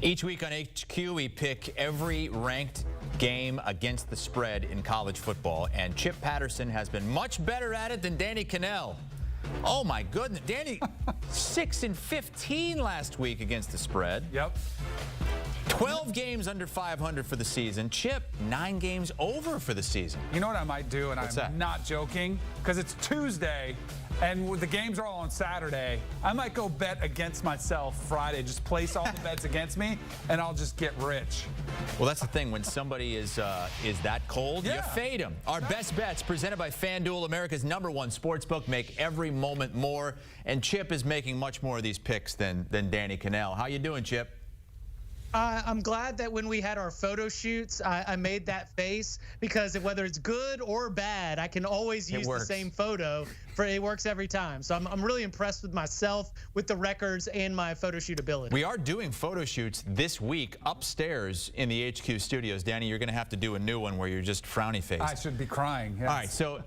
Each week on HQ, we pick every ranked game against the spread in college football, and Chip Patterson has been much better at it than Danny Kanell. Oh, my goodness. Danny, 6-15 last week against the spread. Yep. 12 games under 500 for the season. Chip, 9 games over for the season. You know what I might do, and What's I'm that? not joking, because it's Tuesday, and the games are all on Saturday. I might go bet against myself Friday, just place all the bets against me, and I'll just get rich. Well, that's the thing. When somebody is that cold, you fade them. Our best bets presented by FanDuel, America's #1 sportsbook, make every moment more. And Chip is making much more of these picks than Danny Kanell. How you doing, Chip? I'm glad that when we had our photo shoots, I made that face, because whether it's good or bad, I can always use the same photo. It works every time. So I'm really impressed with myself, with the records, and my photo shoot ability. We are doing photo shoots this week upstairs in the HQ studios. Danny, you're going to have to do a new one where you're just frowny faced. I should be crying. Yes. All right, so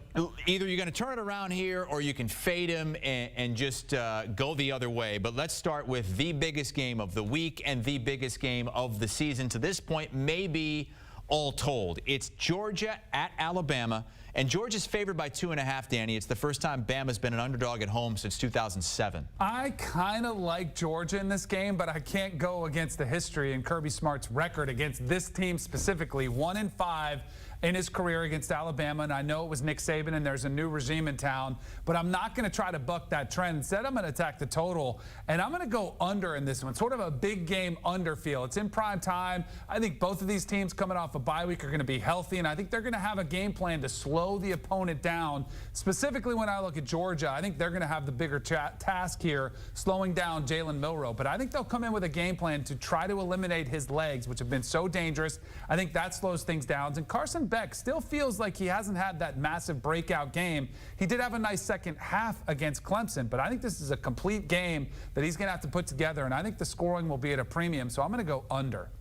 either you're going to turn it around here or you can fade him and just go the other way. But let's start with the biggest game of the week and the biggest game of the season to this point, maybe all told. It's Georgia at Alabama, and Georgia's favored by 2.5, Danny. It's the first time Bama's been an underdog at home since 2007. I kind of like Georgia in this game, but I can't go against the history and Kirby Smart's record against this team specifically. 1-5 in his career against Alabama, and I know it was Nick Saban and there's a new regime in town, but I'm not going to try to buck that trend. Instead, I'm going to attack the total, and I'm going to go under in this one. Sort of a big game under feel. It's in prime time. I think both of these teams coming off a bye week are going to be healthy, and I think they're going to have a game plan to slow the opponent down. Specifically when I look at Georgia, I think they're going to have the bigger task here, slowing down Jalen Milroe, but I think they'll come in with a game plan to try to eliminate his legs, which have been so dangerous. I think that slows things down, and Carson Beck still feels like he hasn't had that massive breakout game. He did have a nice second half against Clemson, but I think this is a complete game that he's going to have to put together, and I think the scoring will be at a premium, so I'm going to go under.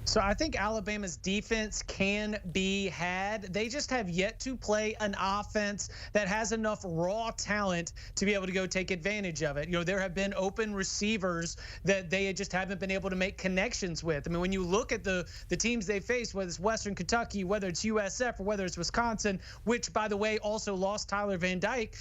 So I think Alabama's defense can be had. They just have yet to play an offense that has enough raw talent to be able to go take advantage of it. You know, there have been open receivers that they just haven't been able to make connections with. I mean, when you look at the teams they face, whether it's Western Kentucky, whether it's USF, or whether it's Wisconsin, which, by the way, also lost Tyler Van Dyke,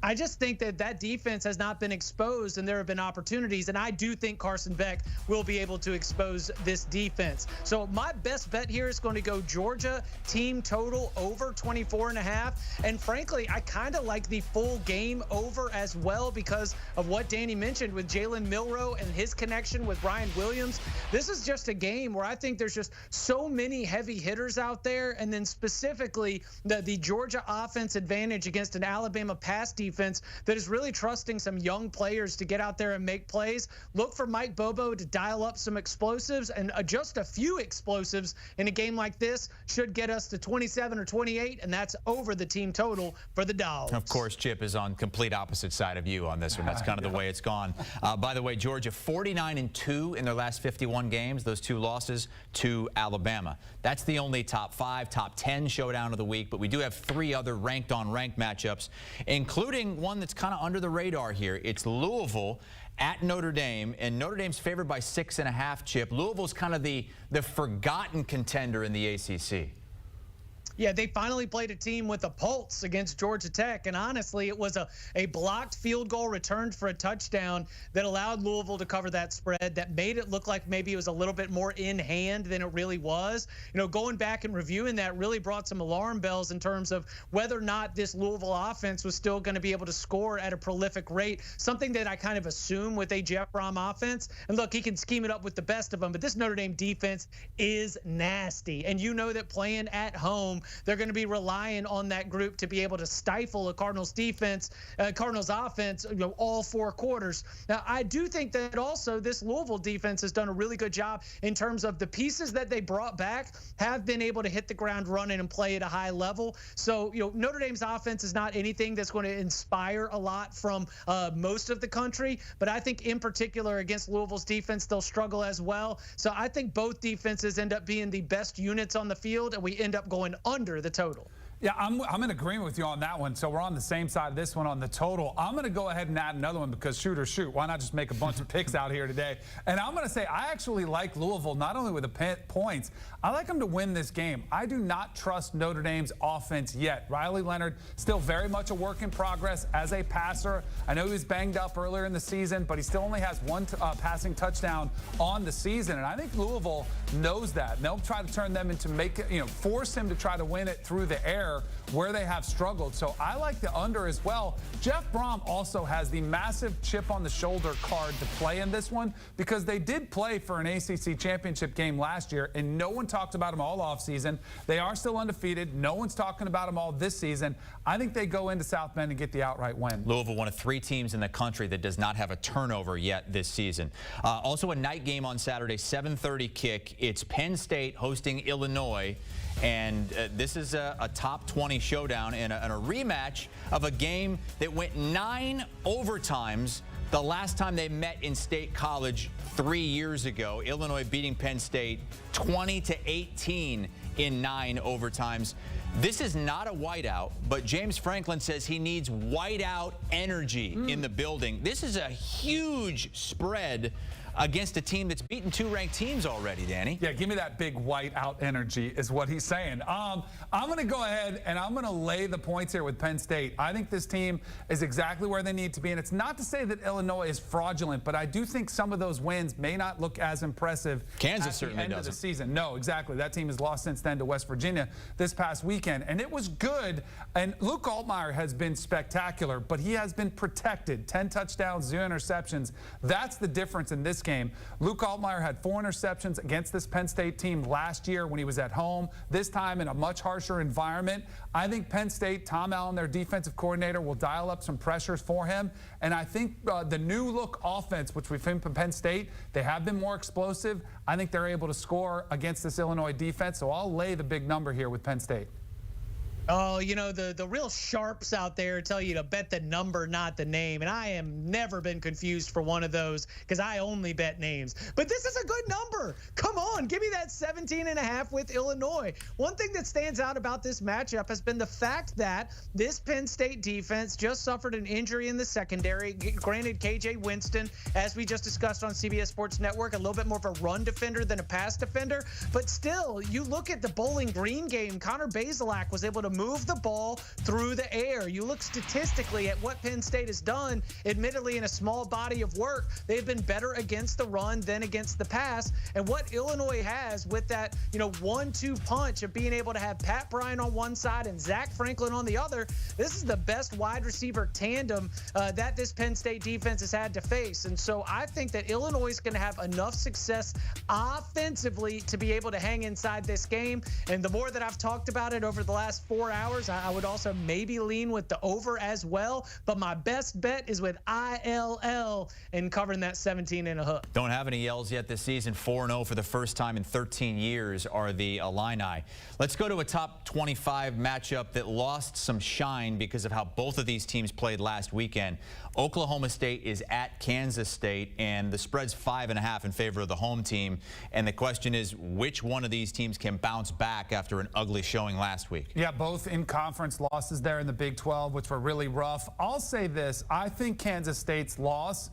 I just think that defense has not been exposed, and there have been opportunities, and I do think Carson Beck will be able to expose this defense. So my best bet here is going to go Georgia team total over 24.5. And frankly, I kind of like the full game over as well because of what Danny mentioned with Jalen Milroe and his connection with Ryan Williams. This is just a game where I think there's just so many heavy hitters out there. And then specifically the Georgia offense advantage against an Alabama pass defense that is really trusting some young players to get out there and make plays. Look for Mike Bobo to dial up some explosives, and just a few explosives in a game like this should get us to 27 or 28, and that's over the team total for the Dogs. Of course, Chip is on complete opposite side of you on this one. That's kind of the way it's gone. By the way, Georgia 49-2 in their last 51 games. Those 2 losses to Alabama. That's the only top 5, top 10 showdown of the week, but we do have 3 other ranked-on-ranked matchups, including one that's kind of under the radar here. It's Louisville at Notre Dame, and Notre Dame's favored by 6.5, Chip. Louisville's kind of the forgotten contender in the ACC. Yeah, they finally played a team with a pulse against Georgia Tech, and honestly, it was a blocked field goal returned for a touchdown that allowed Louisville to cover that spread, that made it look like maybe it was a little bit more in hand than it really was. You know, going back and reviewing that really brought some alarm bells in terms of whether or not this Louisville offense was still going to be able to score at a prolific rate, something that I kind of assume with a Jeff Brom offense. And look, he can scheme it up with the best of them, but this Notre Dame defense is nasty, and you know that playing at home, they're going to be relying on that group to be able to stifle a Cardinals defense, Cardinals offense, all 4 quarters. Now, I do think that also this Louisville defense has done a really good job in terms of the pieces that they brought back have been able to hit the ground running and play at a high level. So, Notre Dame's offense is not anything that's going to inspire a lot from most of the country, but I think in particular against Louisville's defense, they'll struggle as well. So I think both defenses end up being the best units on the field, and we end up going under the total. Yeah, I'm in agreement with you on that one. So we're on the same side of this one on the total. I'm going to go ahead and add another one because shoot or shoot. Why not just make a bunch of picks out here today? And I'm going to say I actually like Louisville not only with the points, I like them to win this game. I do not trust Notre Dame's offense yet. Riley Leonard still very much a work in progress as a passer. I know he was banged up earlier in the season, but he still only has one passing touchdown on the season. And I think Louisville knows that. And they'll try to turn them into force him to try to win it through the air where they have struggled. So I like the under as well. Jeff Brom also has the massive chip on the shoulder card to play in this one because they did play for an ACC championship game last year, and no one talked about them all offseason. They are still undefeated. No one's talking about them all this season. I think they go into South Bend and get the outright win. Louisville, one of 3 teams in the country that does not have a turnover yet this season. Also a night game on Saturday, 7:30 kick. It's Penn State hosting Illinois. And this is a top 20 showdown and a rematch of a game that went 9 overtimes the last time they met in State College 3 years ago. Illinois beating Penn State 20-18 in 9 overtimes. This is not a whiteout, but James Franklin says he needs whiteout energy in the building. This is a huge spread against a team that's beaten 2 ranked teams already, Danny. Yeah, give me that big white out energy is what he's saying. I'm going to go ahead and I'm going to lay the points here with Penn State. I think this team is exactly where they need to be. And it's not to say that Illinois is fraudulent, but I do think some of those wins may not look as impressive Kansas at certainly the end doesn't. of the season. No, exactly. That team has lost since then to West Virginia this past weekend. And it was good. And Luke Altmaier has been spectacular, but he has been protected. 10 touchdowns, 0 interceptions. That's the difference in this game. Luke Altmaier had 4 interceptions against this Penn State team last year when he was at home, this time in a much harsher environment. I think Penn State, Tom Allen, their defensive coordinator, will dial up some pressures for him. And I think the new look offense, which we've seen from Penn State, they have been more explosive. I think they're able to score against this Illinois defense. So I'll lay the big number here with Penn State. Oh, the real sharps out there tell you to bet the number, not the name. And I am never been confused for one of those because I only bet names. But this is a good number. Come on, give me that 17.5 with Illinois. One thing that stands out about this matchup has been the fact that this Penn State defense just suffered an injury in the secondary. Granted, KJ Winston, as we just discussed on CBS Sports Network, a little bit more of a run defender than a pass defender. But still, you look at the Bowling Green game, Connor Bazelak was able to move the ball through the air. You look statistically at what Penn State has done, admittedly in a small body of work, they've been better against the run than against the pass. And what Illinois has with that, 1-2 punch of being able to have Pat Bryant on one side and Zach Franklin on the other, this is the best wide receiver tandem that this Penn State defense has had to face. And so I think that Illinois is going to have enough success offensively to be able to hang inside this game. And the more that I've talked about it over the last 4 hours, I would also maybe lean with the over as well. But my best bet is with ILL and covering that 17.5. Don't have any L's yet this season. 4-0 for the first time in 13 years are the Illini. Let's go to a top 25 matchup that lost some shine because of how both of these teams played last weekend. Oklahoma State is at Kansas State, and the spread's 5.5 in favor of the home team. And the question is, which one of these teams can bounce back after an ugly showing last week? Yeah, both in conference losses there in the Big 12, which were really rough. I'll say this. I think Kansas State's loss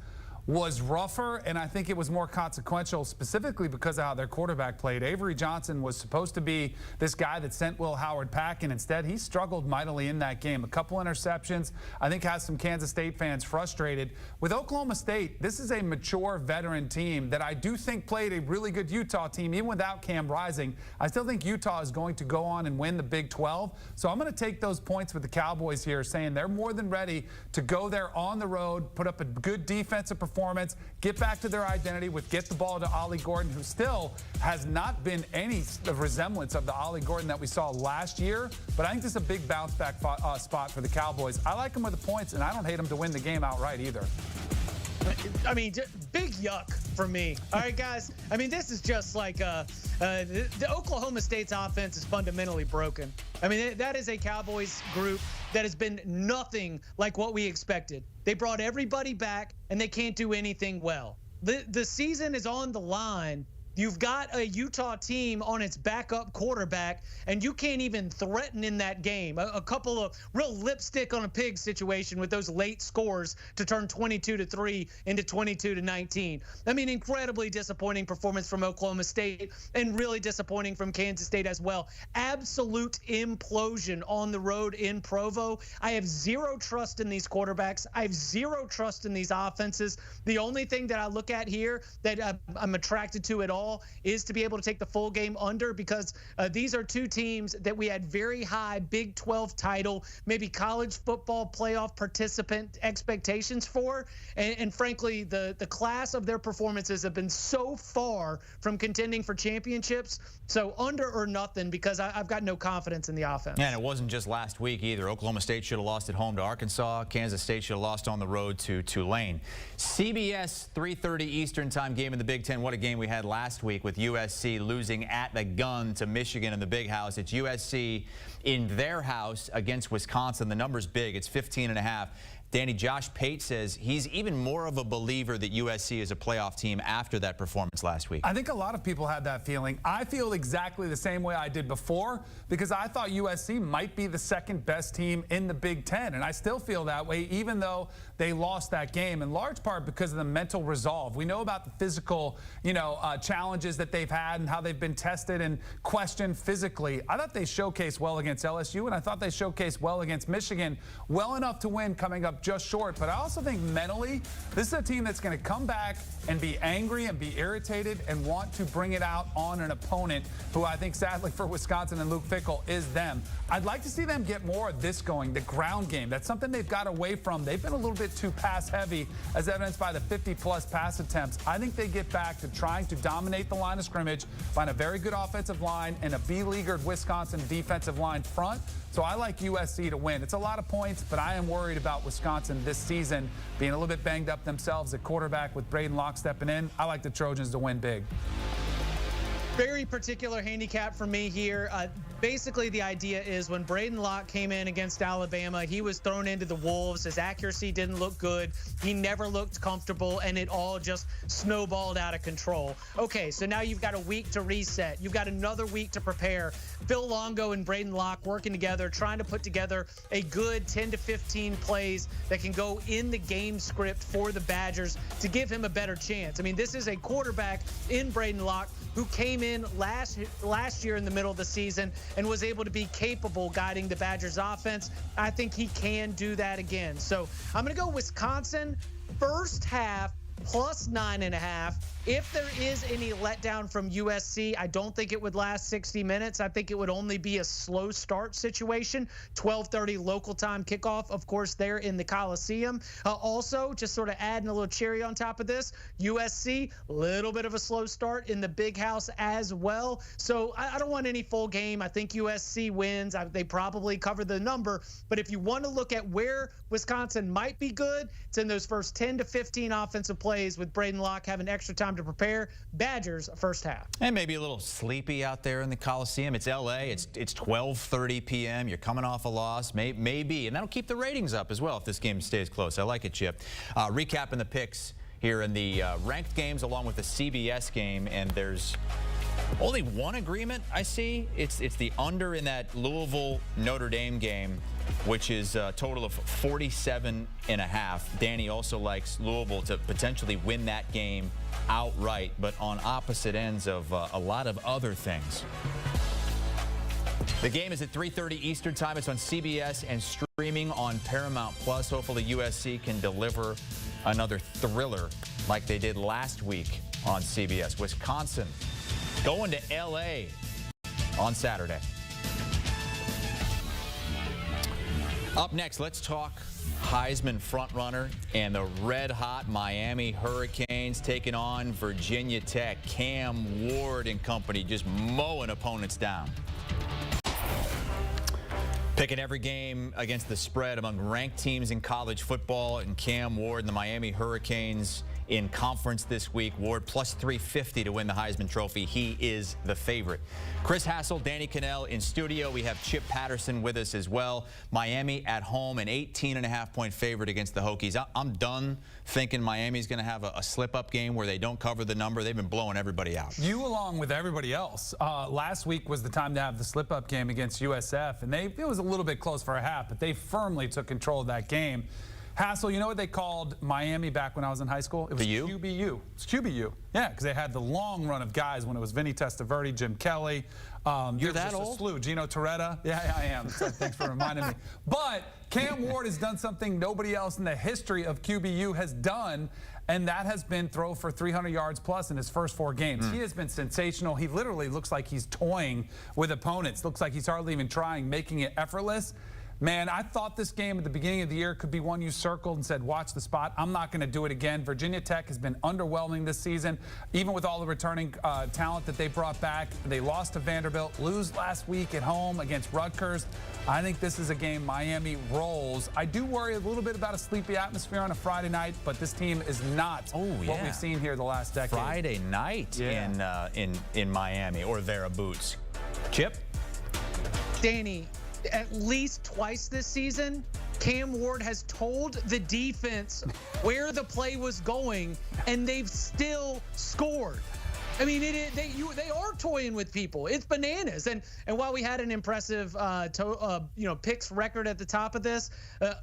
was rougher, and I think it was more consequential specifically because of how their quarterback played. Avery Johnson was supposed to be this guy that sent Will Howard packing. Instead, he struggled mightily in that game. A couple interceptions, I think, has some Kansas State fans frustrated. With Oklahoma State, this is a mature veteran team that I do think played a really good Utah team, even without Cam Rising. I still think Utah is going to go on and win the Big 12. So I'm going to take those points with the Cowboys here, saying they're more than ready to go there on the road, put up a good defensive performance, get back to their identity with get the ball to Ollie Gordon, who still has not been any resemblance of the Ollie Gordon that we saw last year. But I think this is a big bounce back spot for the Cowboys. I like them with the points, and I don't hate them to win the game outright either. I mean, big yuck for me. All right, guys. I mean, this is just like the Oklahoma State's offense is fundamentally broken. I mean, that is a Cowboys group that has been nothing like what we expected. They brought everybody back, and they can't do anything well. The season is on the line you've got a Utah team on its backup quarterback, and you can't even threaten in that game. A couple of real lipstick on a pig situation with those late scores to turn 22-3 into 22-19. I mean, incredibly disappointing performance from Oklahoma State, and really disappointing from Kansas State as well. Absolute implosion on the road in Provo. I have zero trust in these quarterbacks. I have zero trust in these offenses. The only thing that I look at here that I'm attracted to at all is to be able to take the full game under, because these are two teams that we had very high Big 12 title, maybe college football playoff participant expectations for. And frankly, the class of their performances have been so far from contending for championships. So under or nothing, because I've got no confidence in the offense. And it wasn't just last week either. Oklahoma State should have lost at home to Arkansas. Kansas State should have lost on the road to Tulane. CBS 3:30 Eastern time game in the Big Ten. What a game we had last week with USC losing at the gun to Michigan in the Big House. It's USC in their house against Wisconsin. The number's big. It's 15.5. Danny, Josh Pate says he's even more of a believer that USC is a playoff team after that performance last week. I think a lot of people had that feeling. I feel exactly the same way I did before, because I thought USC might be the second best team in the Big Ten, and I still feel that way, even though they lost that game, in large part because of the mental resolve. We know about the physical, challenges that they've had and how they've been tested and questioned physically. I thought they showcased well against LSU, and I thought they showcased well against Michigan, well enough to win, coming up just short. But I also think mentally, this is a team that's going to come back and be angry and be irritated and want to bring it out on an opponent who I think, sadly for Wisconsin and Luke Fickell, is them. I'd like to see them get more of this going, the ground game. That's something they've got away from. They've been a little bit too pass heavy, as evidenced by the 50-plus pass attempts. I think they get back to trying to dominate the line of scrimmage, find a very good offensive line and a B-leaguered Wisconsin defensive line front. So I like USC to win. It's a lot of points, but I am worried about Wisconsin this season being a little bit banged up themselves at quarterback with Braden Locke stepping in. I like the Trojans to win big. Very particular handicap for me here. Basically, the idea is when Braden Locke came in against Alabama, he was thrown into the wolves. His accuracy didn't look good. He never looked comfortable, and it all just snowballed out of control. Okay, so now you've got a week to reset. You've got another week to prepare. Phil Longo and Braden Locke working together, trying to put together a good 10 to 15 plays that can go in the game script for the Badgers to give him a better chance. I mean, this is a quarterback in Braden Locke who came in last year in the middle of the season and was able to be capable guiding the Badgers offense. I think he can do that again. So I'm going to go Wisconsin first half plus 9.5. If there is any letdown from USC, I don't think it would last 60 minutes. I think it would only be a slow start situation. 12:30 local time kickoff, of course, there in the Coliseum. Also, just sort of adding a little cherry on top of this, USC, little bit of a slow start in the Big House as well. So I don't want any full game. I think USC wins. They probably cover the number. But if you want to look at where Wisconsin might be good, it's in those first 10 to 15 offensive plays with Braden Locke having extra time to prepare. Badgers first half. And maybe a little sleepy out there in the Coliseum. It's LA. It's 12:30 p.m. You're coming off a loss. Maybe. And that'll keep the ratings up as well if this game stays close. I like it, Chip. Recapping the picks here in the ranked games along with the CBS game. And there's only one agreement I see. It's the under in that Louisville Notre Dame game, which is a total of 47.5. Danny also likes Louisville to potentially win that game outright, but on opposite ends of a lot of other things. The game is at 3:30 Eastern time. It's on CBS and streaming on Paramount Plus. Hopefully USC can deliver another thriller like they did last week on CBS. Wisconsin going to LA on Saturday. Up next, let's talk Heisman frontrunner and the red-hot Miami Hurricanes taking on Virginia Tech. Cam Ward and company just mowing opponents down. Picking every game against the spread among ranked teams in college football, and Cam Ward and the Miami Hurricanes in conference this week. Ward plus 350 to win the Heisman Trophy. He is the favorite. Chris Hassel, Danny Kanell in studio. We have Chip Patterson with us as well. Miami at home, an 18.5-point favorite against the Hokies. I'm done thinking Miami's going to have a slip-up game where they don't cover the number. They've been blowing everybody out. You along with everybody else. Last week was the time to have the slip-up game against USF, and it was a little bit close for a half, but they firmly took control of that game. Hassel, you know what they called Miami back when I was in high school? It was QBU. It's QBU. Yeah, because they had the long run of guys when it was Vinny Testaverde, Jim Kelly. You're that old? Slew. Gino Torretta. Yeah, I am. So thanks for reminding me. But Cam Ward has done something nobody else in the history of QBU has done, and that has been throw for 300 yards plus in his first 4 games. He has been sensational. He literally looks like he's toying with opponents. Looks like he's hardly even trying, making it effortless. Man, I thought this game at the beginning of the year could be one you circled and said, watch the spot. I'm not going to do it again. Virginia Tech has been underwhelming this season, even with all the returning talent that they brought back. They lost to Vanderbilt, lose last week at home against Rutgers. I think this is a game Miami rolls. I do worry a little bit about a sleepy atmosphere on a Friday night, but this team is not what we've seen here the last decade. Friday night in Miami or thereabouts. Chip? Danny, at least twice this season, Cam Ward has told the defense where the play was going, and they've still scored. I mean, they are toying with people. It's bananas. And while we had an impressive picks record at the top of this,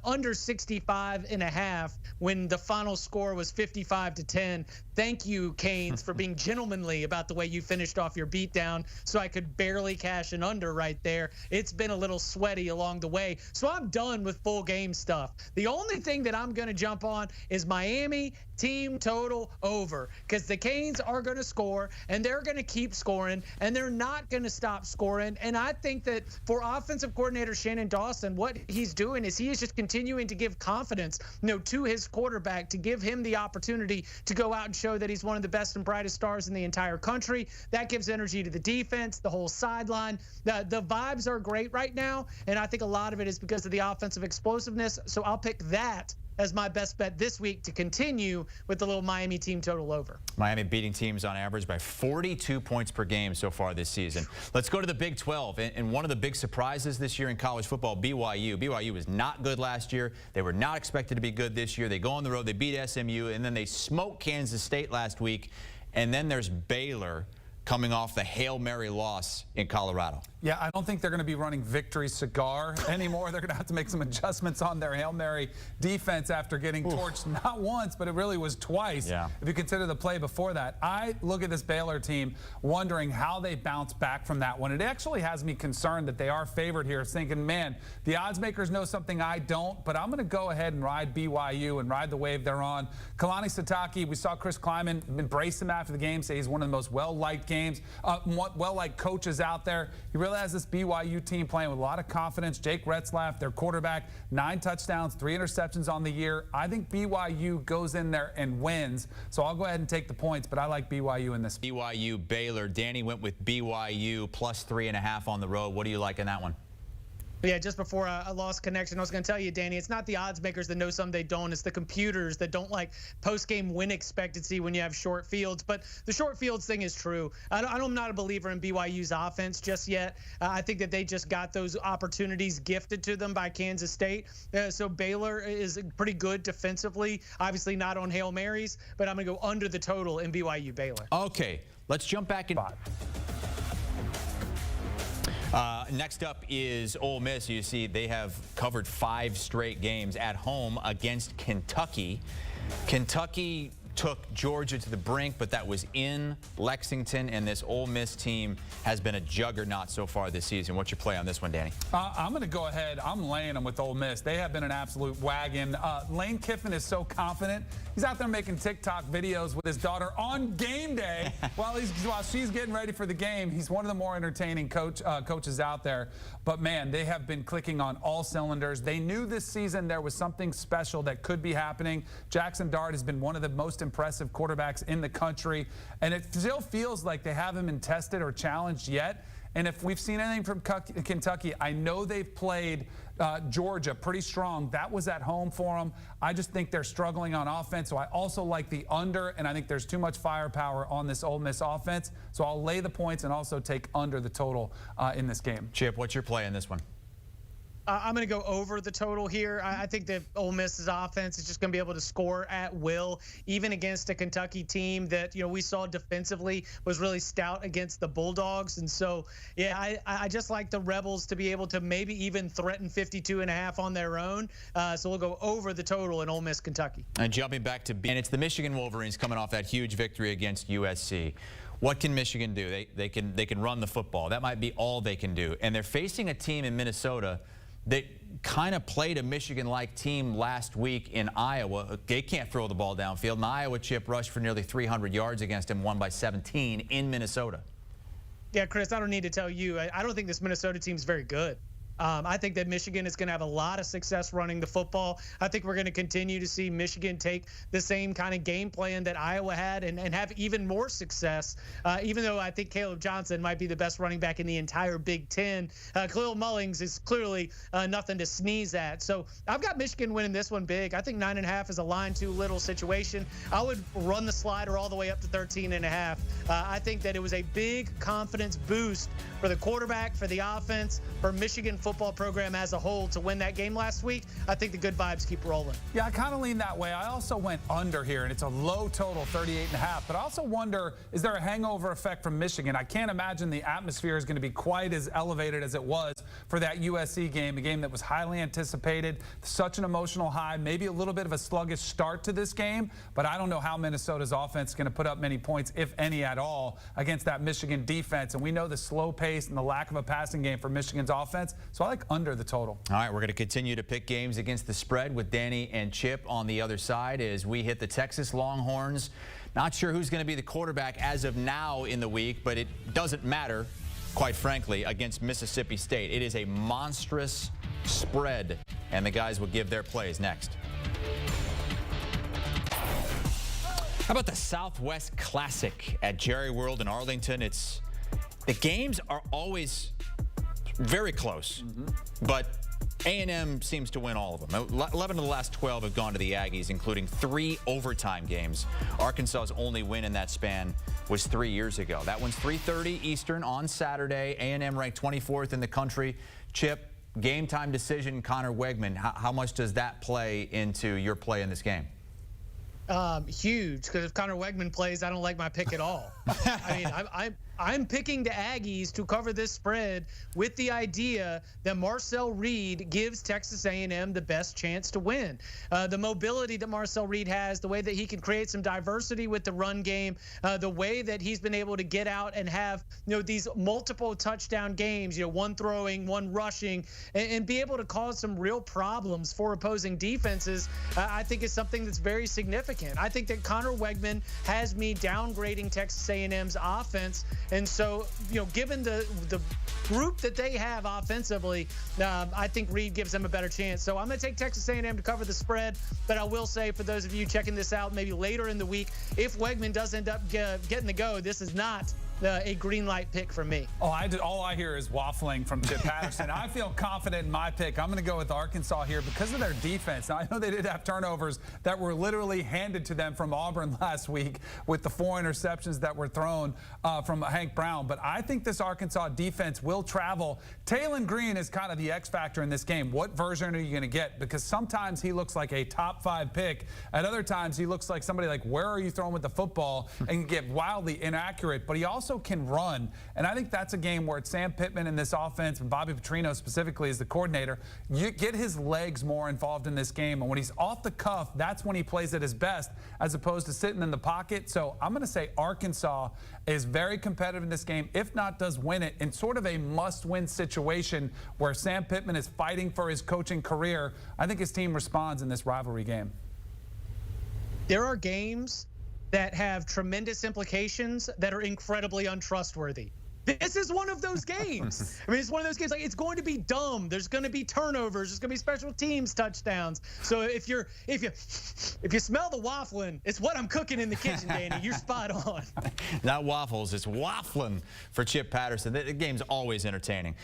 under 65.5 when the final score was 55-10. Thank you, Canes, for being gentlemanly about the way you finished off your beatdown, so I could barely cash an under right there. It's been a little sweaty along the way, so I'm done with full game stuff. The only thing that I'm going to jump on is Miami team total over, because the Canes are going to score, and they're going to keep scoring, and they're not going to stop scoring. And I think that for offensive coordinator Shannon Dawson, what he's doing is he is just continuing to give confidence, to his quarterback, to give him the opportunity to go out and show that he's one of the best and brightest stars in the entire country. That gives energy to the defense, the whole sideline. The vibes are great right now, and I think a lot of it is because of the offensive explosiveness. So I'll pick that as my best bet this week to continue with the little Miami team total over. Miami beating teams on average by 42 points per game so far this season. Let's go to the Big 12. And one of the big surprises this year in college football, BYU. BYU was not good last year. They were not expected to be good this year. They go on the road, they beat SMU, and then they smoke Kansas State last week. And then there's Baylor coming off the Hail Mary loss in Colorado. Yeah, I don't think they're going to be running Victory Cigar anymore. They're going to have to make some adjustments on their Hail Mary defense after getting torched not once, but it really was twice. Yeah. If you consider the play before that. I look at this Baylor team wondering how they bounce back from that one. It actually has me concerned that they are favored here, thinking, man, the odds makers know something I don't, but I'm going to go ahead and ride BYU and ride the wave they're on. Kalani Sitake, we saw Chris Kleiman embrace him after the game, say he's one of the most well-liked well-liked coaches out there. He really has this BYU team playing with a lot of confidence. Jake Retzlaff, their quarterback, 9 touchdowns, 3 interceptions on the year. I think BYU goes in there and wins, so I'll go ahead and take the points, but I like BYU in this. BYU, Baylor. Danny went with BYU plus 3.5 on the road. What do you like in that one? Yeah, just before I lost connection, I was going to tell you, Danny, it's not the odds makers that know some they don't. It's the computers that don't like post-game win expectancy when you have short fields. But the short fields thing is true. I'm not a believer in BYU's offense just yet. I think that they just got those opportunities gifted to them by Kansas State. So Baylor is pretty good defensively. Obviously not on Hail Marys, but I'm going to go under the total in BYU Baylor. Okay, let's jump back in. Next up is Ole Miss. You see they have covered 5 straight games at home against Kentucky. Kentucky took Georgia to the brink, but that was in Lexington, and this Ole Miss team has been a juggernaut so far this season. What's your play on this one, Danny? I'm going to go ahead. I'm laying them with Ole Miss. They have been an absolute wagon. Lane Kiffin is so confident. He's out there making TikTok videos with his daughter on game day while she's getting ready for the game. He's one of the more entertaining coaches out there. But, man, they have been clicking on all cylinders. They knew this season there was something special that could be happening. Jackson Dart has been one of the most impressive quarterbacks in the country, and it still feels like they haven't been tested or challenged yet. And if we've seen anything from Kentucky, I know they've played Georgia, pretty strong. That was at home for them. I just think they're struggling on offense, so I also like the under, and I think there's too much firepower on this Ole Miss offense. So I'll lay the points and also take under the total in this game. Chip, what's your play in this one? I'm going to go over the total here. I think that Ole Miss's offense is just going to be able to score at will, even against a Kentucky team that, we saw defensively was really stout against the Bulldogs. And so, yeah, I just like the Rebels to be able to maybe even threaten 52.5 on their own. So we'll go over the total in Ole Miss, Kentucky. And jumping back to, and it's the Michigan Wolverines coming off that huge victory against USC. What can Michigan do? They can run the football. That might be all they can do. And they're facing a team in Minnesota that kind of played a Michigan-like team last week in Iowa. They can't throw the ball downfield. And Iowa Chip rushed for nearly 300 yards against him, won by 17 in Minnesota. Yeah, Chris, I don't need to tell you. I don't think this Minnesota team is very good. I think that Michigan is going to have a lot of success running the football. I think we're going to continue to see Michigan take the same kind of game plan that Iowa had and have even more success, even though I think Caleb Johnson might be the best running back in the entire Big Ten. Khalil Mullings is clearly nothing to sneeze at. So I've got Michigan winning this one big. I think 9.5 is a line too little situation. I would run the slider all the way up to 13.5. I think that it was a big confidence boost for the quarterback, for the offense, for Michigan football program as a whole to win that game last week. I think the good vibes keep rolling. Yeah, I kind of lean that way. I also went under here, and it's a low total, 38.5. But I also wonder, is there a hangover effect from Michigan? I can't imagine the atmosphere is going to be quite as elevated as it was for that USC game, a game that was highly anticipated, such an emotional high, maybe a little bit of a sluggish start to this game. But I don't know how Minnesota's offense is going to put up many points, if any at all, against that Michigan defense. And we know the slow pace and the lack of a passing game for Michigan's offense. So I like under the total. All right, we're going to continue to pick games against the spread with Danny and Chip on the other side as we hit the Texas Longhorns. Not sure who's going to be the quarterback as of now in the week, but it doesn't matter, quite frankly, against Mississippi State. It is a monstrous spread, and the guys will give their plays next. How about the Southwest Classic at Jerry World in Arlington? The games are always very close, but A&M seems to win all of them. 11 of the last 12 have gone to the Aggies, including 3 overtime games. Arkansas's only win in that span was 3 years ago. That one's 3:30 Eastern on Saturday. A&M ranked 24th in the country. Chip, game time decision, Connor Wegman. How much does that play into your play in this game? Huge, because if Connor Wegman plays, I don't like my pick at all. I mean, I'm picking the Aggies to cover this spread with the idea that Marcel Reed gives Texas A&M the best chance to win. The mobility that Marcel Reed has, the way that he can create some diversity with the run game, the way that he's been able to get out and have these multiple touchdown games, one throwing, one rushing, and be able to cause some real problems for opposing defenses, I think is something that's very significant. I think that Connor Wegman has me downgrading Texas A&M's offense. And so, given the group that they have offensively, I think Reed gives them a better chance. So I'm going to take Texas A&M to cover the spread. But I will say, for those of you checking this out maybe later in the week, if Wegman does end up getting the go, this is not a green light pick for me. All I hear is waffling from Chip Patterson. I feel confident in my pick. I'm going to go with Arkansas here because of their defense. Now, I know they did have turnovers that were literally handed to them from Auburn last week with the 4 interceptions that were thrown from Hank Brown. But I think this Arkansas defense will travel. Taylon Green is kind of the X factor in this game. What version are you going to get? Because sometimes he looks like a top 5 pick. At other times, he looks like somebody like, where are you throwing with the football? And can get wildly inaccurate. But he also can run, and I think that's a game where it's Sam Pittman in this offense, and Bobby Petrino specifically as the coordinator. You get his legs more involved in this game, and when he's off the cuff, that's when he plays at his best, as opposed to sitting in the pocket. So I'm going to say Arkansas is very competitive in this game, if not does win it, in sort of a must-win situation where Sam Pittman is fighting for his coaching career. I think his team responds in this rivalry game. There are games that have tremendous implications that are incredibly untrustworthy. This is one of those games. I mean, it's one of those games. Like, it's going to be dumb. There's going to be turnovers. There's going to be special teams touchdowns. So if you smell the waffling, it's what I'm cooking in the kitchen, Danny. You're spot on. Not waffles. It's waffling for Chip Patterson. The game's always entertaining.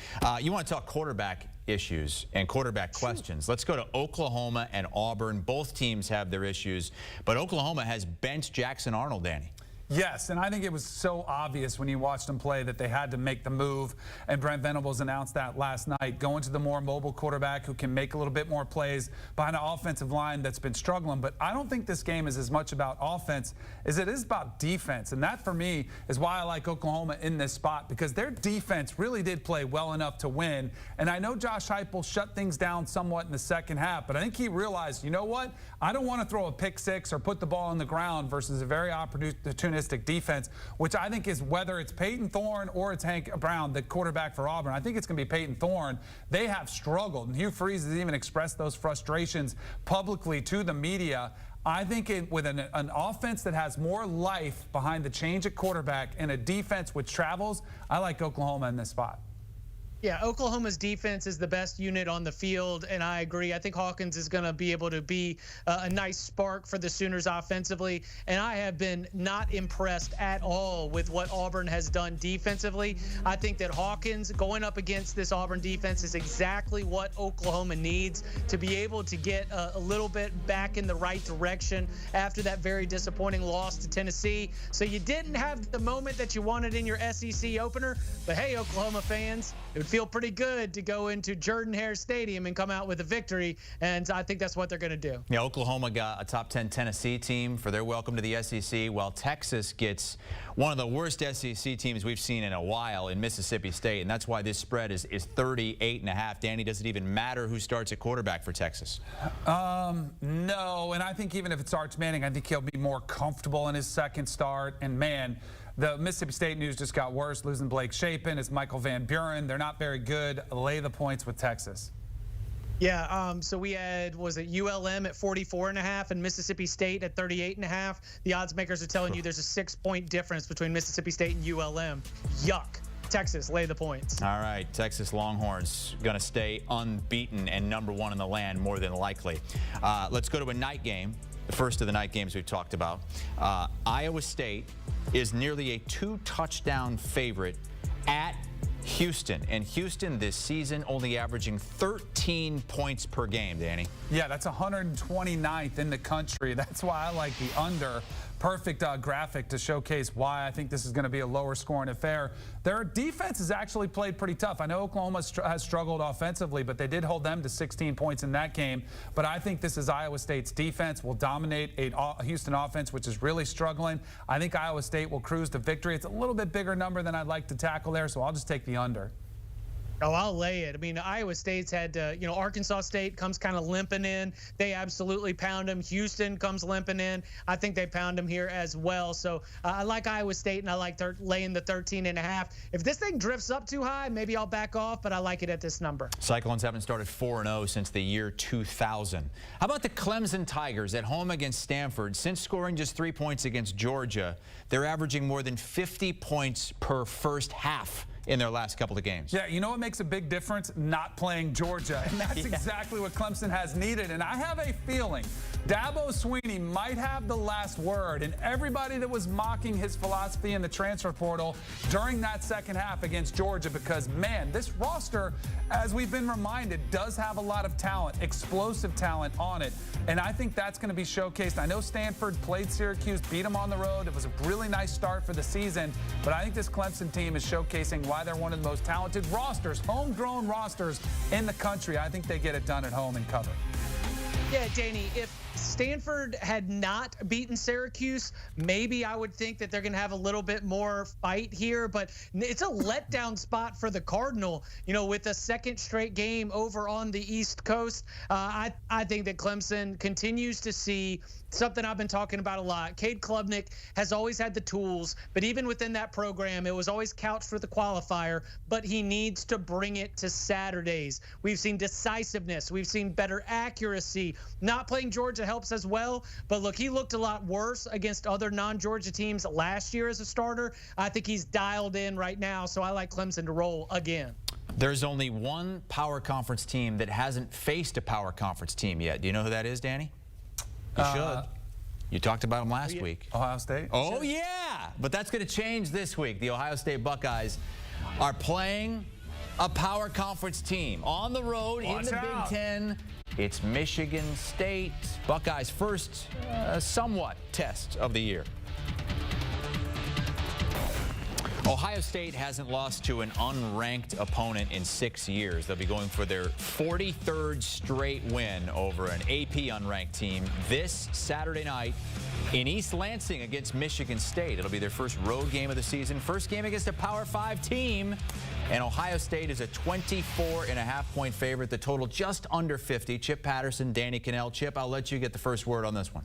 You want to talk quarterback issues and quarterback questions. Let's go to Oklahoma and Auburn. Both teams have their issues, but Oklahoma has benched Jackson Arnold, Danny. Yes, and I think it was so obvious when you watched them play that they had to make the move, and Brent Venables announced that last night, going to the more mobile quarterback who can make a little bit more plays behind an offensive line that's been struggling. But I don't think this game is as much about offense as it is about defense, and that for me is why I like Oklahoma in this spot, because their defense really did play well enough to win. And I know Josh Heupel shut things down somewhat in the second half, but I think he realized, you know what, I don't want to throw a pick six or put the ball on the ground versus a very opportunistic defense, which I think is, whether it's Peyton Thorne or it's Hank Brown, the quarterback for Auburn, I think it's going to be Peyton Thorne. They have struggled, and Hugh Freeze has even expressed those frustrations publicly to the media. I think with an offense that has more life behind the change at quarterback and a defense which travels, I like Oklahoma in this spot. Yeah, Oklahoma's defense is the best unit on the field, and I agree. I think Hawkins is going to be able to be a nice spark for the Sooners offensively, and I have been not impressed at all with what Auburn has done defensively. I think that Hawkins going up against this Auburn defense is exactly what Oklahoma needs to be able to get a little bit back in the right direction after that very disappointing loss to Tennessee. So you didn't have the moment that you wanted in your SEC opener, but hey, Oklahoma fans, it would feel pretty good to go into Jordan-Hare Stadium and come out with a victory, and I think that's what they're going to do. Yeah, Oklahoma got a top 10 Tennessee team for their welcome to the SEC, while Texas gets one of the worst SEC teams we've seen in a while in Mississippi State, and that's why this spread is 38.5. Danny, does it even matter who starts at quarterback for Texas? No, and I think even if it's Arch Manning, I think he'll be more comfortable in his second start, and man, the Mississippi State news just got worse. Losing Blake Shapen, it's Michael Van Buren. They're not very good. Lay the points with Texas. Yeah, so we had, was it ULM at 44.5 and Mississippi State at 38.5. The odds makers are telling you there's a 6-point difference between Mississippi State and ULM. Yuck. Texas, lay the points. All right, Texas Longhorns going to stay unbeaten and #1 in the land more than likely. Let's go to a night game. The first of the night games we've talked about. Iowa State is nearly a 2-touchdown favorite at Houston. And Houston this season only averaging 13 points per game, Danny. Yeah, that's 129th in the country. That's why I like the under. Perfect graphic to showcase why I think this is going to be a lower scoring affair. Their defense has actually played pretty tough. I know Oklahoma has struggled offensively, but they did hold them to 16 points in that game. But I think this is Iowa State's defense will dominate a Houston offense, which is really struggling. I think Iowa State will cruise to victory. It's a little bit bigger number than I'd like to tackle there, so I'll just take the under. Oh, I'll lay it. I mean, Iowa State's had, Arkansas State comes kind of limping in. They absolutely pound them. Houston comes limping in. I think they pound them here as well. So I like Iowa State, and I like laying the 13.5. If this thing drifts up too high, maybe I'll back off, but I like it at this number. Cyclones haven't started 4-0 since the year 2000. How about the Clemson Tigers at home against Stanford? Since scoring just 3 points against Georgia, they're averaging more than 50 points per first half in their last couple of games. Yeah, you know what makes a big difference? Not playing Georgia. And that's exactly what Clemson has needed. And I have a feeling Dabo Swinney might have the last word. And everybody that was mocking his philosophy in the transfer portal during that second half against Georgia, because, man, this roster, as we've been reminded, does have a lot of talent, explosive talent on it. And I think that's going to be showcased. I know Stanford played Syracuse, beat them on the road. It was a really nice start for the season. But I think this Clemson team is showcasing why they're one of the most talented rosters, homegrown rosters in the country. I think they get it done at home and cover. Yeah, Danny, if Stanford had not beaten Syracuse, maybe I would think that they're going to have a little bit more fight here, but it's a letdown spot for the Cardinal, with a second straight game over on the East Coast. I think that Clemson continues to see something I've been talking about a lot. Cade Klubnik has always had the tools, but even within that program, it was always couched for the qualifier, but he needs to bring it to Saturdays. We've seen decisiveness. We've seen better accuracy. Not playing Georgia helps helps as well. But look, he looked a lot worse against other non-Georgia teams last year as a starter. I think he's dialed in right now, so I like Clemson to roll again. There's only one power conference team that hasn't faced a power conference team yet. Do you know who that is, Danny? You should. You talked about them last week. Ohio State? Oh, yeah. But that's going to change this week. The Ohio State Buckeyes are playing a power conference team on the road in the Big Ten. It's Michigan State. Buckeyes' first somewhat test of the year. Ohio State hasn't lost to an unranked opponent in 6 years. They'll be going for their 43rd straight win over an AP unranked team this Saturday night in East Lansing against Michigan State. It'll be their first road game of the season, first game against a Power 5 team. And Ohio State is a 24.5-point favorite. The total just under 50. Chip Patterson, Danny Kanell. Chip, I'll let you get the first word on this one.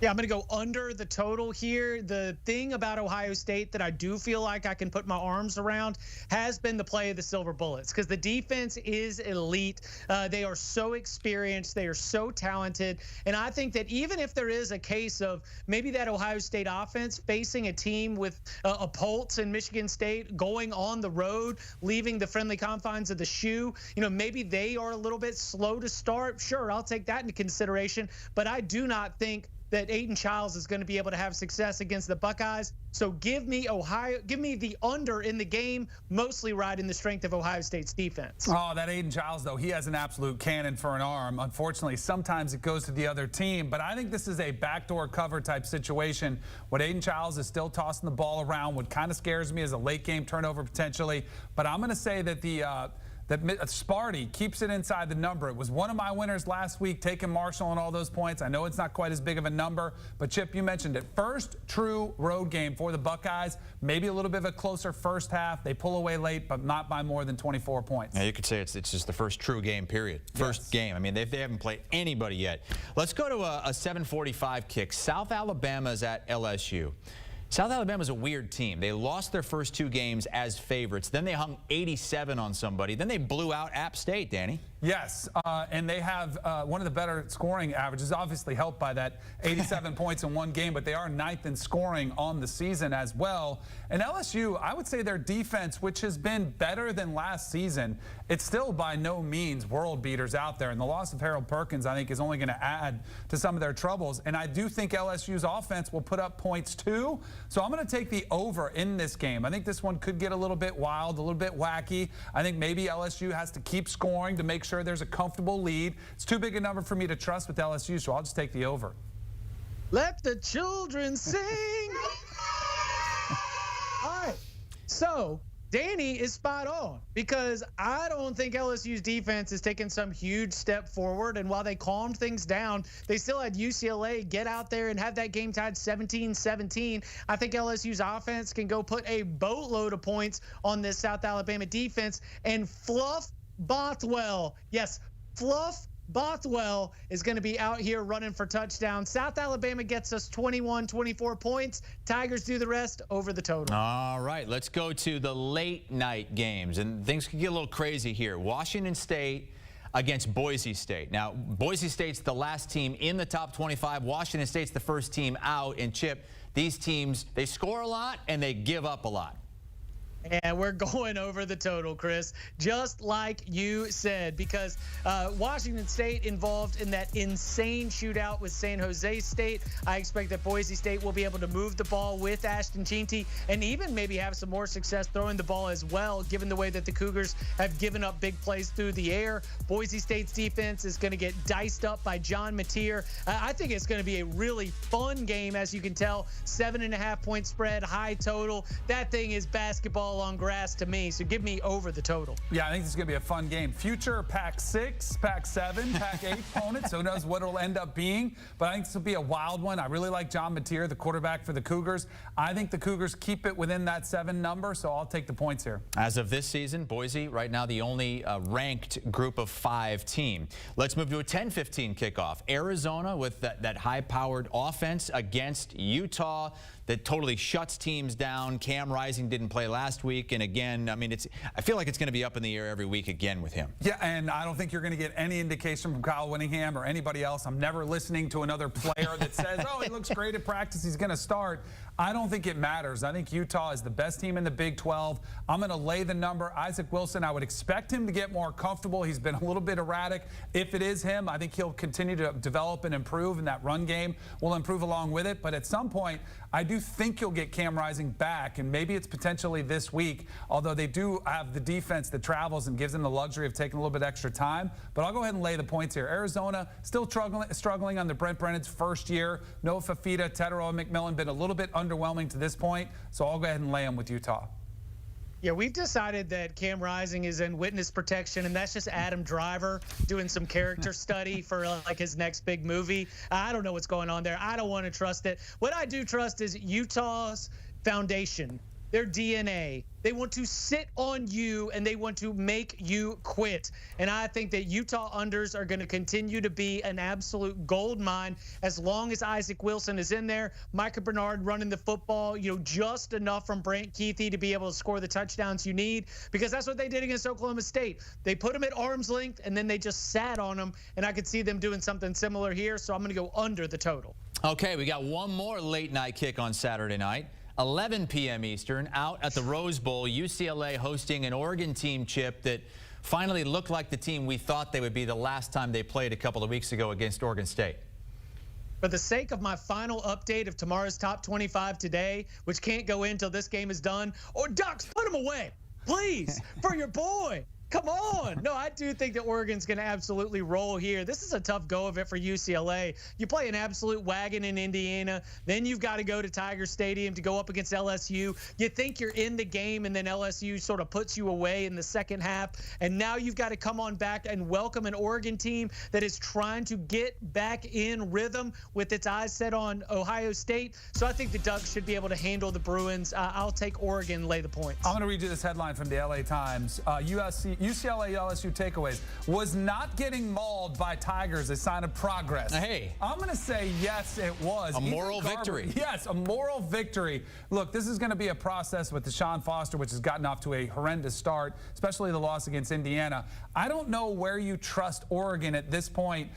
Yeah, I'm going to go under the total here. The thing about Ohio State that I do feel like I can put my arms around has been the play of the Silver Bullets, because the defense is elite. They are so experienced. They are so talented. And I think that even if there is a case of maybe that Ohio State offense facing a team with a pulse in Michigan State, going on the road, leaving the friendly confines of the shoe, maybe they are a little bit slow to start. Sure, I'll take that into consideration. But I do not think that Aiden Childs is going to be able to have success against the Buckeyes. So give me the under in the game, mostly riding the strength of Ohio State's defense. Oh, that Aiden Childs, though, he has an absolute cannon for an arm. Unfortunately, sometimes it goes to the other team, but I think this is a backdoor cover type situation. What Aiden Childs is still tossing the ball around, what kind of scares me is a late game turnover potentially. But I'm going to say that that Sparty keeps it inside the number. It was one of my winners last week, taking Marshall on all those points. I know it's not quite as big of a number, but Chip, you mentioned it. First true road game for the Buckeyes. Maybe a little bit of a closer first half. They pull away late, but not by more than 24 points. Yeah, you could say it's just the first true game, period. First game. I mean, they haven't played anybody yet. Let's go to a 7:45 kick. South Alabama is at LSU. South Alabama's a weird team. They lost their first 2 games as favorites. Then they hung 87 on somebody. Then they blew out App State, Danny. Yes, and they have one of the better scoring averages, obviously helped by that 87 points in one game, but they are 9th in scoring on the season as well. And LSU, I would say their defense, which has been better than last season, it's still by no means world beaters out there. And the loss of Harold Perkins, I think, is only going to add to some of their troubles. And I do think LSU's offense will put up points too. So I'm going to take the over in this game. I think this one could get a little bit wild, a little bit wacky. I think maybe LSU has to keep scoring to make sure there's a comfortable lead. It's too big a number for me to trust with LSU, so I'll just take the over. Let the children sing. All right, so Danny is spot on, because I don't think LSU's defense has taken some huge step forward. And while they calmed things down, they still had UCLA get out there and have that game tied 17-17. I think LSU's offense can go put a boatload of points on this South Alabama defense. And Fluff Bothwell, yes, Fluff Bothwell is going to be out here running for touchdowns. South Alabama gets us 21-24 points. Tigers do the rest over the total. All right, let's go to the late night games. And things can get a little crazy here. Washington State against Boise State. Now, Boise State's the last team in the top 25. Washington State's the first team out. And Chip, these teams, they score a lot and they give up a lot. And we're going over the total, Chris, just like you said, because Washington State involved in that insane shootout with San Jose State. I expect that Boise State will be able to move the ball with Ashton Jeanty and even maybe have some more success throwing the ball as well, given the way that the Cougars have given up big plays through the air. Boise State's defense is going to get diced up by John Mateer. I think it's going to be a really fun game, as you can tell. 7.5-point spread, high total. That thing is basketball on grass to me, so give me over the total. Yeah, I think this is going to be a fun game. Future Pac-6, Pac-7, Pac-8 opponents. Who knows what it'll end up being, but I think this will be a wild one. I really like John Mateer, the quarterback for the Cougars. I think the Cougars keep it within that 7 number, so I'll take the points here. As of this season, Boise, right now, the only ranked group of 5 team. Let's move to a 10:15 kickoff. Arizona with that high-powered offense against Utah. that totally shuts teams down. Cam Rising didn't play last week, and again, I mean, I feel like it's going to be up in the air every week again with him. Yeah, and I don't think you're going to get any indication from Kyle Whittingham or anybody else. I'm never listening to another player that says, oh, he looks great at practice, he's going to start. I don't think it matters. I think Utah is the best team in the Big 12. I'm going to lay the number. Isaac Wilson, I would expect him to get more comfortable. He's been a little bit erratic. If it is him, I think he'll continue to develop and improve, and that run game will improve along with it. But at some point, I do think you'll get Cam Rising back, and maybe it's potentially this week, although they do have the defense that travels and gives them the luxury of taking a little bit extra time. But I'll go ahead and lay the points here. Arizona still struggling under Brent Brennan's first year. Noah Fafita, Tetero, and McMillan been a little bit underwhelming to this point, so I'll go ahead and lay them with Utah. Yeah, we've decided that Cam Rising is in witness protection, and that's just Adam Driver doing some character study for like his next big movie. I don't know what's going on there. I don't want to trust it. What I do trust is Utah's foundation, their DNA. They want to sit on you, and they want to make you quit. And I think that Utah unders are going to continue to be an absolute gold mine as long as Isaac Wilson is in there. Micah Bernard running the football, just enough from Brant Keithy to be able to score the touchdowns you need, because that's what they did against Oklahoma State. They put him at arm's length, and then they just sat on him, and I could see them doing something similar here, so I'm going to go under the total. Okay, we got one more late night kick on Saturday night. 11 p.m. Eastern, out at the Rose Bowl, UCLA hosting an Oregon team, Chip, that finally looked like the team we thought they would be the last time they played a couple of weeks ago against Oregon State. For the sake of my final update of tomorrow's top 25 today, which can't go in until this game is done, or Ducks, put them away, please, for your boy. Come on. No, I do think that Oregon's going to absolutely roll here. This is a tough go of it for UCLA. You play an absolute wagon in Indiana. Then you've got to go to Tiger Stadium to go up against LSU. You think you're in the game, and then LSU sort of puts you away in the second half. And now you've got to come on back and welcome an Oregon team that is trying to get back in rhythm with its eyes set on Ohio State. So I think the Ducks should be able to handle the Bruins. I'll take Oregon, lay the points. I'm going to read you this headline from the LA Times. UCLA LSU takeaways: was not getting mauled by Tigers a sign of progress? Hey. I'm going to say yes, it was. A moral victory. Yes, a moral victory. Look, this is going to be a process with Deshaun Foster, which has gotten off to a horrendous start, especially the loss against Indiana. I don't know where you trust Oregon at this point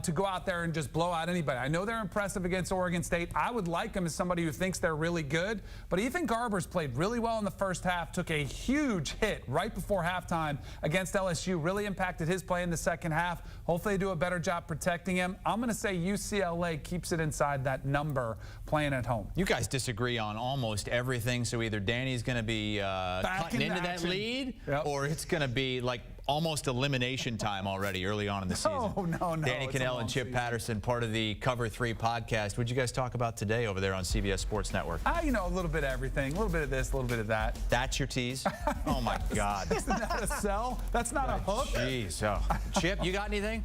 to go out there and just blow out anybody. I know they're impressive against Oregon State. I would like them as somebody who thinks they're really good, but Ethan Garber's played really well in the first half, took a huge hit right before halftime against LSU, really impacted his play in the second half. Hopefully they do a better job protecting him. I'm going to say UCLA keeps it inside that number playing at home. You guys disagree on almost everything, so either Danny's going to be cutting into that lead, or it's going to be like almost elimination time already early on in the season. No. Danny Kanell and Chip Patterson, part of the Cover 3 podcast. What'd you guys talk about today over there on CBS Sports Network? A little bit of everything. A little bit of this, a little bit of that. That's your tease? Oh, my God. Isn't that a sell? That's not a hook? Jeez. Oh. Chip, you got anything?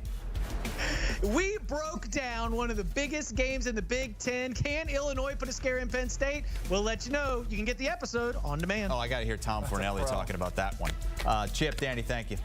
We broke down one of the biggest games in the Big Ten. Can Illinois put a scare in Penn State? We'll let you know. You can get the episode on demand. Oh, I got to hear Tom Fornelli talking about that one. Chip, Danny, thank you.